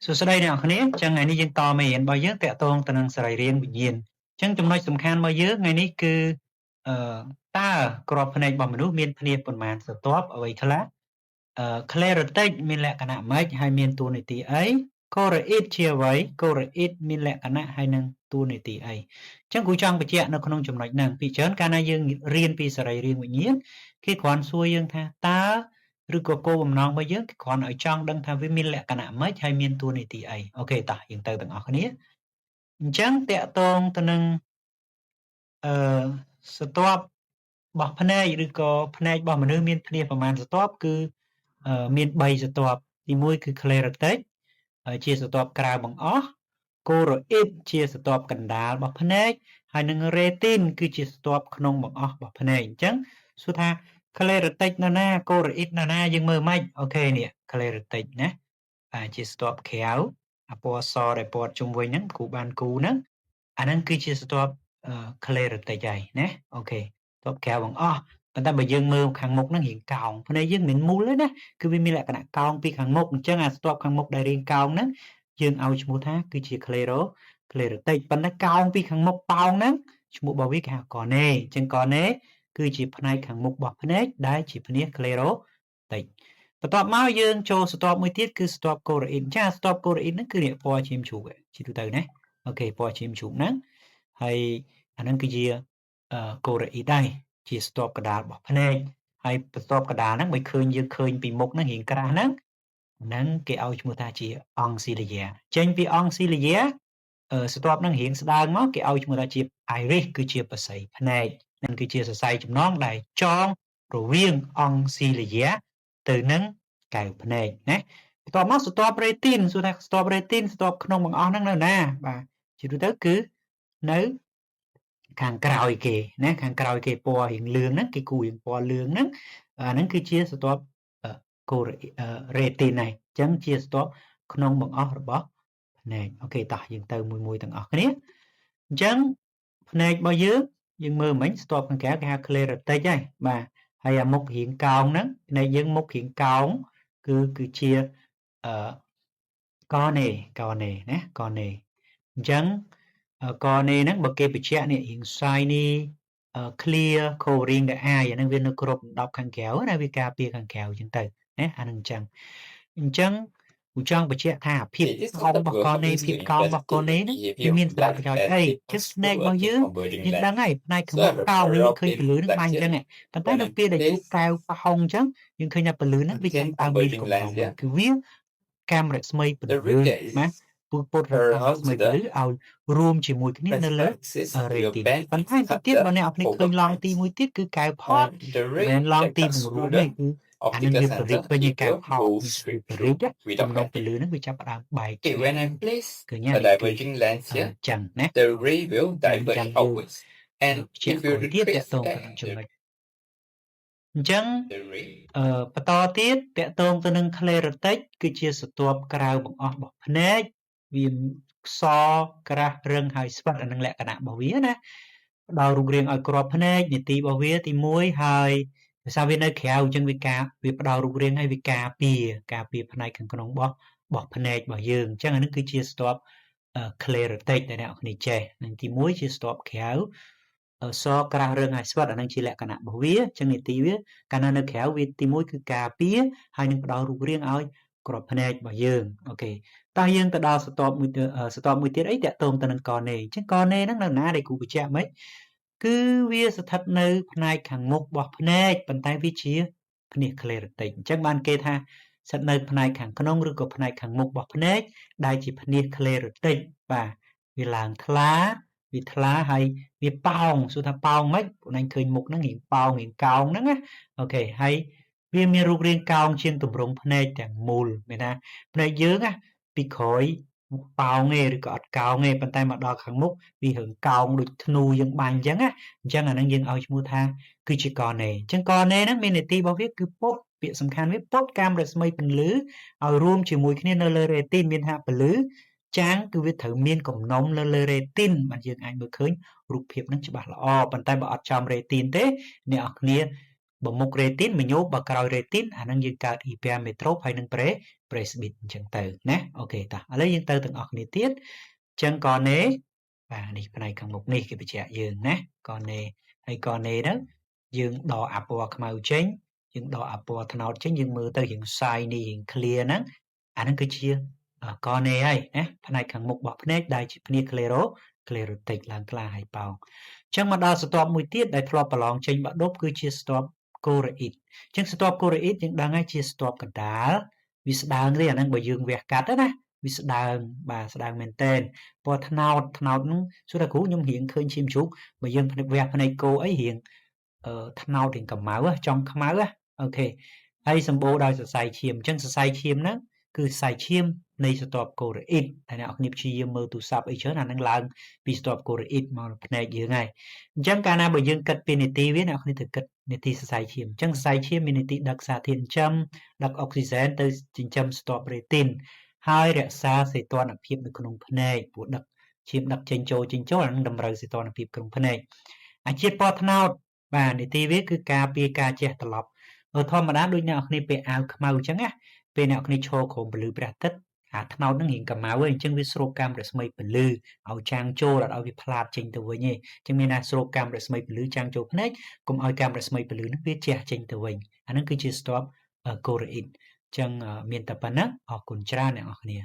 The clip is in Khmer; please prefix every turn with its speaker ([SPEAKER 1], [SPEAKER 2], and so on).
[SPEAKER 1] សួស្តីអ្នកនរគ្នាចឹងថ្ងៃនេះយើងតមេរៀនរបស់យើងតាក់ទងទៅនឹងសរីរាង្គវិញ្ញាណចឹងចំណុចសំខាន់របស់យើងថ្ងៃនេះគឺតើក្របភ្នែករបស់មនុស្សមានភ្នាសប៉ុន្មានស្រទាប់អ្វីខ្លះClaritic មានលក្ខណៈម៉េចហើយមានតួនាទីអី Choroid ជាអ្វី Choroid មានលក្ខណៈហើយនឹងតួនាទីអីចឹងគ្រូចង់បញ្ជាក់នៅក្នុងចំណុចហ្នឹងពីច្រើនកាលណាយើងរៀនពីសរីរាង្គវិញ្ញាណគេគ្រាន់សួរយើងថាតើឬក៏គោលបំណងរបស់យើងគឺគ្រាន់ឲ្យចង់ដឹងថាវាមានលក្ខណៈម៉េចហើយមានតួនាទីអីអូខេតោះយើងទៅទាំងអស់គ្នាអញ្ចឹងតាក់ទងទៅនឹងស្រទាប់របស់ភ្នែកឬក៏ភ្នែករបស់មនុស្សមានភ្នាសប្រមាណស្រទាប់គឺមាន3ស្រទាប់ទី1គឺ Sclerotic ជាស្រទាប់ក្រៅបង្អស់ Choroid ជាស្រទាប់កណ្ដាលរបស់ភ្នែកហើយនឹង Retin គឺជាស្រទាប់ក្នុងបង្អស់របស់ភ្នែកអញ្ចឹងសួរថា Sclerotic នៅណា Choroid នៅណាយើងមើលមិនអូខេនេះ Sclerotic ណាជាស្រទាប់ក្រៅអាពណ៌សដែលព័ទ្ធជុំវិញហ្នឹងគ្រូបានគូហ្នឹងអាហ្នឹងគឺជាស្រទាប់Sclerotic ហើយណាអូខេស្រទាប់ក្រៅបង្អស់ប៉ុន្តែបើយើងមើលខាងមុខហ្នឹងរាងកោងភ្នែកយើងមិនមូលទេណាគឺវាមានលក្ខណៈកោងពីខាងមុខអញ្ចឹងអាស្រទាប់ខាងមុខដែលរាងកោងហ្នឹងយើងឲ្យឈ្មោះថាគឺជា Sclerotic ប៉ុន្តែកោងពីខាងមុខប៉ោងហ្នឹងឈ្មោះរបស់វាគេហៅ Cornea អញ្ចឹង Cornea គឺជាផ្នែកខាងមុខរបស់ភ្នែកដែលជាភ្នាស Sclerotic បន្ទាប់មកយើងចូលស្រទាប់មួយទៀតគឺស្រទាប់ Choroid អញ្ចឹងស្រទាប់ Choroid ហ្នឹងគឺនេះពណ៌ឈាមជ្រូកជាទូទៅណាអូខេពណ៌ឈាមជ្រូកហ្នឹងហើយអាហ្នឹងគឺជាChoroid ដែរជាស្រទាប់កណ្ដាលរបស់ភ្នែកហើយបន្ទាប់កណ្ដាលហ្នឹងបើឃើញយើងឃើញពីមុខហ្នឹងរាងក្រាស់ហ្នឹងគេឲ្យឈ្មោះថាជា Oncilia ចេញពី Oncilia ស្រទាប់ហ្នឹងរាងស្ដើងមកគេឲ្យឈ្មោះថាជា Iris គឺជាបស័យភ្នែកហ្នឹងគឺជាសរសៃចំណងដែលចងរវាង Oncilia ទៅនឹងកែវភ្នែកណាបន្ទាប់មកស្រទាប់ Retin សួរថាស្រទាប់ Retin ស្រទាប់ក្នុងបង្អស់ហ្នឹងនៅណាបាទជាទូទៅគឺនៅខាងក្រោយគេណាខាងក្រោយគេពណ៌រាងលឿងហ្នឹងគេគូរាងពណ៌លឿងហ្នឹងអាហ្នឹងគឺជាស្រទាប់Retin ហើយអញ្ចឹងជាស្រទាប់ក្នុងបង្អស់របស់ភ្នែកអូខេតោះយើងទៅមួយទាំងអស់គ្នាអញ្ចឹងភ្នែករបស់យើងមើលមិញស្រទាប់ខាងក្រៅគេហៅ Sclerotic ហើយបាទហើយអាមុខរាងកោងហ្នឹងភ្នែកយើងមុខរាងកោងគឺជាCornea ណា Cornea អញ្ចឹងCornea ហ្នឹងបើគេបញ្ជាក់នេះរាង shiny clear covering the eye អាហ្នឹងវានៅគ្របដណ្ដប់ខាងក្រៅណាវាការពារខាងក្រៅអញ្ចឹងទៅណាអាហ្នឹងអញ្ចឹងគូចង់បញ្ជាក់ថាភាពកោងរបស់ Cornea ភាពកោងរបស់ Cornea ហ្នឹងវាមានសារៈប្រយោជន៍អីចឹងភ្នែករបស់យើងដឹងហើយផ្នែកខាងមុខកោងយើងឃើញពន្លឺហ្នឹងបាញ់អញ្ចឹងប៉ុន្តែនៅពេលដែលជួបកែវប៉ោងអញ្ចឹងយើងឃើញថាពន្លឺហ្នឹងវាចាប់ដើមមានកម្លាំងគឺវាកាំរស្មីពន្លឺណាពុទ្ធរកាំរស្មីពន្លឺឲ្យរួមជាមួយគ្នានៅលើ Retin ប៉ុន្តែទៅទៀតបើអ្នកនរគ្នាឃើញឡងទីមួយទៀតគឺកែវផតមិនឡងទីបង្រួមទេគឺអានឹងវាបរិបពេញកែវផតបរិបតំណពន្លឺហ្នឹងវាចាប់ផ្ដើមបែកឃើញទេចឹងណា
[SPEAKER 2] the ray will diverge outwards. And
[SPEAKER 1] ជា
[SPEAKER 2] if you
[SPEAKER 1] ទៀតត
[SPEAKER 2] retrace
[SPEAKER 1] ទៅ
[SPEAKER 2] back
[SPEAKER 1] នឹងចំណុច
[SPEAKER 2] the
[SPEAKER 1] អញ្ចឹង
[SPEAKER 2] ray,
[SPEAKER 1] បន្តទៀតតទៅនឹង Sclerotic គឺជាស្រទាប់ក្រៅបង្អស់របស់ភ្នែកវាខ្សក្រាស់រឹងហើយស្វិតអានឹងលក្ខណៈរបស់វាណាផ្ដល់រូបរាងឲ្យក្របភ្នែកនីតិរបស់វាទី1ហើយភាសាវានៅក្រៅអញ្ចឹងវាផ្ដល់រូបរាងឲ្យវាការពារផ្នែកខាងក្នុងរបស់ភ្នែករបស់យើងអញ្ចឹងអានឹងគឺជាស្រទាប់ Sclerotic ដែលអ្នកនរគ្នាចេះនឹងទី1ជាស្រទាប់ក្រៅសក្រាស់រឹងហើយស្វិតអានឹងជាលក្ខណៈរបស់វាអញ្ចឹងនីតិវាកាលនៅក្រៅវាទី1គឺការពារហើយនឹងផ្ដល់រូបរាងឲ្យក្របភ្នែករបស់យើងអូខេតោះយើងទៅដល់ស្រទាប់មួយទៀតអីតាក់ទងទៅនឹង Cornea អញ្ចឹង Cornea ហ្នឹងនៅណាដែលគ្រូបញ្ជាក់មិនគឺវាស្ថិតនៅផ្នែកខាងមុខរបស់ភ្នែកប៉ុន្តែវាជាភ្នាស Sclerotic អញ្ចឹងបានគេថាស្ថិតនៅផ្នែកខាងក្នុងឬក៏ផ្នែកខាងមុខរបស់ភ្នែកដែលជាភ្នាស Sclerotic បាទវាឡើងថ្លាហើយវាប៉ោងសួរថាប៉ោងមិនពួកឯងឃើញមុខហ្នឹងរាងប៉ោងរាងកោងហ្នឹងណាអូខេហើយវាមានរូបរាងកោងជាងទម្រង់ភ្នែកទាំងមូលមានថាភ្នែកយើងណាពីក្រោយប៉ោងទេឬក៏អត់កោងទេប៉ុន្តែមកដល់ខាងមុខវារឿងកោងដូចធ្នូយើងបាញ់អញ្ចឹងណាអញ្ចឹងអាហ្នឹងយើងឲ្យឈ្មោះថាគឺជា Cornea អញ្ចឹង Cornea ហ្នឹងមាននីតិរបស់វាគឺពុតពាក្យសំខាន់វាពុតកាំរស្មីពន្លឺឲ្យរួមជាមួយគ្នានៅលើ Retin មានថាពន្លឺចាំងគឺវាត្រូវមានកំណុំលើ Retin បាទយើងអាចមើលឃើញរូបភាពហ្នឹងច្បាស់ល្អប៉ុន្តែបើអត់ចំ Retin ទេអ្នកនរគ្នា បើមុខ retin មញោបបើក្រោយ retin អាហ្នឹងយើងកើត hypermetropes ហើយនឹង presbyt អញ្ចឹងទៅណាអូខេតោះឥឡូវយើងទៅទាំងអស់គ្នាទៀតអញ្ចឹងកនេបាទនេះផ្នែកខាងមុខនេះគេបញ្ជាក់យើងណាកនេហើយកនេហ្នឹងយើងដកអាពណ៌ខ្មៅចេញយើងដកអាពណ៌ត្នោតចេញយើងមើលទៅរៀង shiny រៀង clear ហ្នឹងអាហ្នឹងគឺជាកនេហើយណាផ្នែកខាងមុខរបស់ភ្នែកដែលជាភ្នែក sclerotic ឡើងក្លាហើយប៉ោងអញ្ចឹងមកដល់ស្រទាប់មួយទៀតដែលធ្លាប់ប្រឡងចេញបាក់ឌុបគឺជាស្រទាប់ choroid អញ្ចឹងស្រទាប់ choroid យើងដឹងហើយជាស្រទាប់កណ្ដាលវាស្ដើងទេអាហ្នឹងបើយើងវះកាត់ណាវាស្ដើងបាទស្ដើងមែនតើពណ៌ត្នោតហ្នឹងសួរថាគ្រូខ្ញុំរៀងឃើញឈាមជ្រូកបើយើងវះភ្នែកគោអីរៀងត្នោតរៀងកម្ៅចង់ខ្មៅអូខេហើយសម្បូរដោយសរសៃឈាមអញ្ចឹងសរសៃឈាមហ្នឹងគឺសរសៃឈាមនៃស្រទាប់ choroid តែអ្នកនរព្យាយាមមើលទូរស័ព្ទអីច្រើនអាហ្នឹងឡើងពីស្រទាប់ choroid មកភ្នែកយើងហើយអញ្ចឹងកាលណាបើយើងគិតពីនីតិវាអ្នកនរត្រូវគិតនីតិសរសៃឈាមអញ្ចឹងសរសៃឈាមមាននីតិដឹកសារធាតុចិញ្ចឹមដឹកអុកស៊ីហ្សែនទៅចិញ្ចឹមស្រទាប់ retin ហើយរក្សាសីតុណ្ហភាពនៅក្នុងភ្នែកព្រោះដឹកឈាមដឹកចេញចូលអានឹងតម្រូវសីតុណ្ហភាពក្នុងភ្នែកអាជាតិពណ៌ត្នោតបាទនីតិវាគឺការពារការជះត្រឡប់ធម្មតាដូចអ្នកនរគ្នាពាក់អាវខ្មៅអញ្ចឹងណាពេលអ្នកនរគ្នាឈរក្រោមពន្លឺព្រះអាទិត្យអាត្នោតហ្នឹងរៀងកម្ៅអញ្ចឹងវាស្រូបកាំរស្មីពន្លឺឲ្យចាំងចូលអត់ឲ្យវាផ្លាតចេញទៅវិញទេអញ្ចឹងមានថាស្រូបកាំរស្មីពន្លឺចាំងចូលភ្នែកកុំឲ្យកាំរស្មីពន្លឺហ្នឹងវាជះចេញទៅវិញអាហ្នឹងគឺជាស្រទាប់ choroid អញ្ចឹងមានតែប៉ុណ្ណឹងអរគុណច្រើនអ្នកនរគ្នា